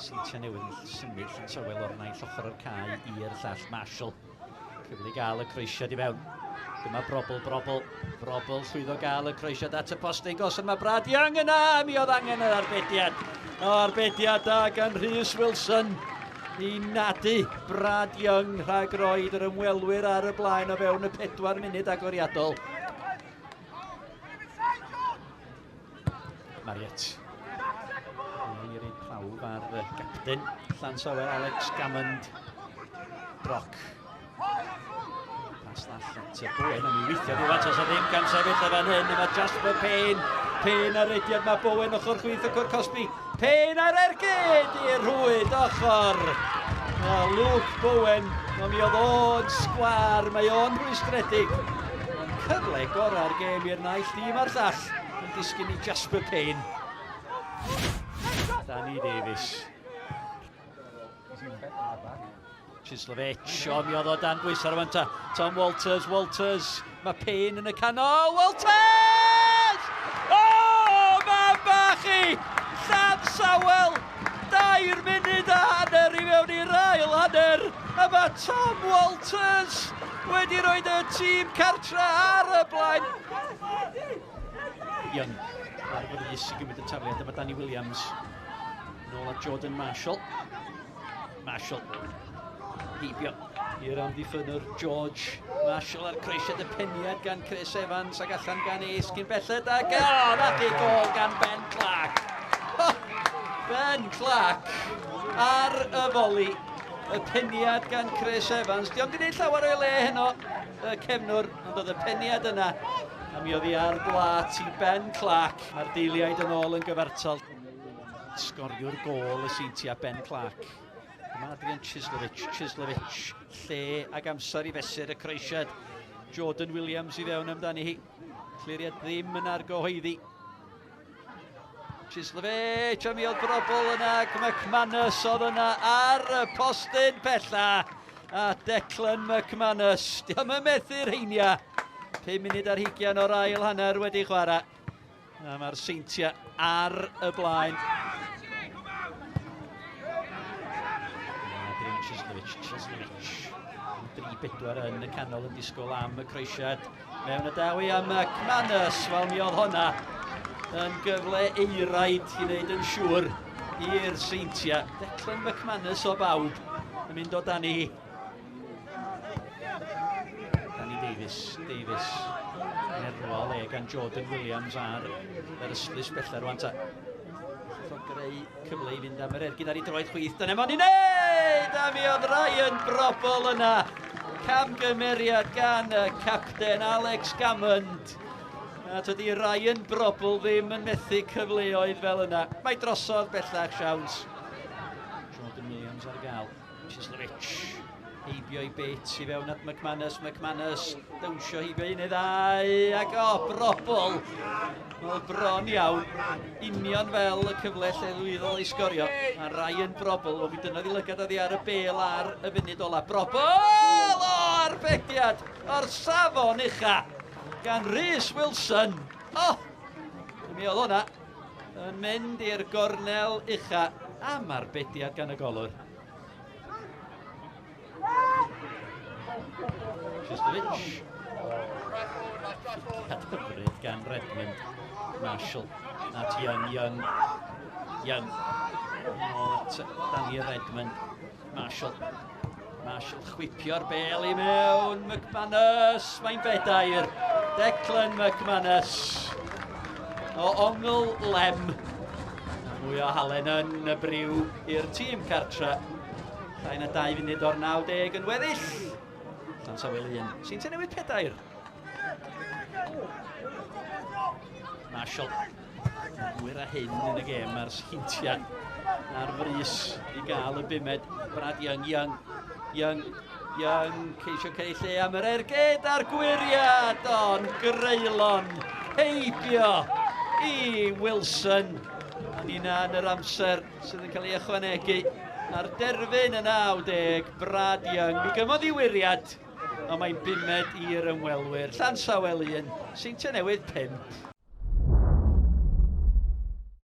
Seintiau Newydd yn symud Llansawel o'r naill ochr o'r cae i'r llall Marshall. Cyfle i gael y croesiad i fewn. Dyma Brobl llwyddo gael y croesiad at y postyn gosod. Mae Brad Young yna, mi oedd angen yr arbediad. Arbediad da gan Rhys Wilson i nadu Brad Young rhag roed yr ymwelwyr ar y blaen o fewn y 4 munud agoriadol. Mariet. I reid prawf ar gapten Llansawel Alex Gammond. Broc. Pas llall at y Bowen am i weithio diwedd os o ddim gan sefyll y fan hyn. Mae Jasper Payne ar reidiad, mae Bowen ochr chwyth y Cwr Cosby. Payne ar ergyd i'r rhwyd ochr. Luke Bowen, mi oedd o'n sgwar, mae o'n rhwystredig. Yn cyfle gorau'r gêm i'r naill dîm a'r llall. Yn disgyn i Jasper Payne. Danny Davies. Chislevich, mi oedd o dan bwys ar y fanta. Tom Walters, mae Payne yn y canol. Walters! Mae'n bach i! Llansawel! 2 munud a hanner i mewn i'r ail hanner. A mae Tom Walters wedi rhoi y tîm cartra ar y blaen. Young ar frys i gymryd y tafliad. Dyma Danny Williams. Nôl at Jordan Marshall. Heibio i'r amddiffynwr George. Marshall ar creisiad y peniad gan Chris Evans ac allan gan Esgyn belled ac nath i gol gan Ben Clark. Ben Clark ar y foli. Y peniad gan Chris Evans. Di ond i wneud llawer o'i le heno y cefnwr, ond oedd y peniad yna. A mi oedd hi ar blat i Ben Clark. Mae'r deiliaid yn ôl yn gyfartal. Sgoriwr gol y Seintiau Ben Clark. Mae Adrian Chislevich, lle ag amser i fesur y croesiad. Jordan Williams i fewn amdani hi. Cliriad ddim yn argyhoeddi. Chislevich, a mi oedd Brobl yna, ac McManus oedd yna ar y postyn pella. A Declan McManus, diolch yn methu'r heinia. 5 munud ar 20 o'r ail hanner wedi chwarae. A mae'r Seintiau ar y blaen. Chislevich. 3-4 yn y canol yn disgwyl am y croesiad. Mewn y dawi am McManus. Wel, mi oedd honna yn gyfle eiraid i wneud yn siŵr i'r Seintiau. Declan McManus o bawb yn mynd o dan i. Danny Davies. Nerwol gan Jordan Williams ar yr yslis bella rwan ta. Greu cyfle i fynd am yr ergyd ar ei droed chwyth. Dyna mon i wneud! A mi oedd Ryan Brobl yna. Camgymeriad gan y capten Alex Gammond. A tydi Ryan Brobl ddim yn methu cyfleoedd fel yna. Mae drosodd bellach siawns. Jordan Williams ar gael. Chislevich. Heibio i beit i fewn at McManus. Dawnsio heibio un neu ddau. Ac Brobl. Wel, bron iawn, union fel y cyfle lle ddwyddol i sgorio. A Ryan Brobl, o mi dyna ddilygad oddi ar y bel ar y funud ola. Brobl! Arbediad o'r safon ucha gan Rhys Wilson. Mi oedd hwnna yn mynd i'r gornel ucha am arbediad gan y golwr. Chislevich. Llygad hyfryd gan Redmond. Marshall at Young. Danny Redmond. Marshall chwipio'r bel i mewn. McManus, mae'n bedair. Declan McManus. O ongl lem. Mwy o halen yn y briw i'r tîm cartra. Llain a 2 funud o'r 90 yn weddill. Llansawel 1. Seintiau Newydd 4. Marshall. Wyr a hyn yn y gêm ar Seintiau. Ar frys i gael y bumed. Brad Young. Ceisio cael ei lle am yr ergyd a'r gwiriad. O'n greulon. Heibio i Wilson. Nina yn yr amser sydd yn cael ei ychwanegu. Ar derfyn y 90, Brad Young. Mi gymodd i wiriad. Ond mae'n bumed i'r ymwelwyr. Llansawel 1, Seintiau Newydd 5.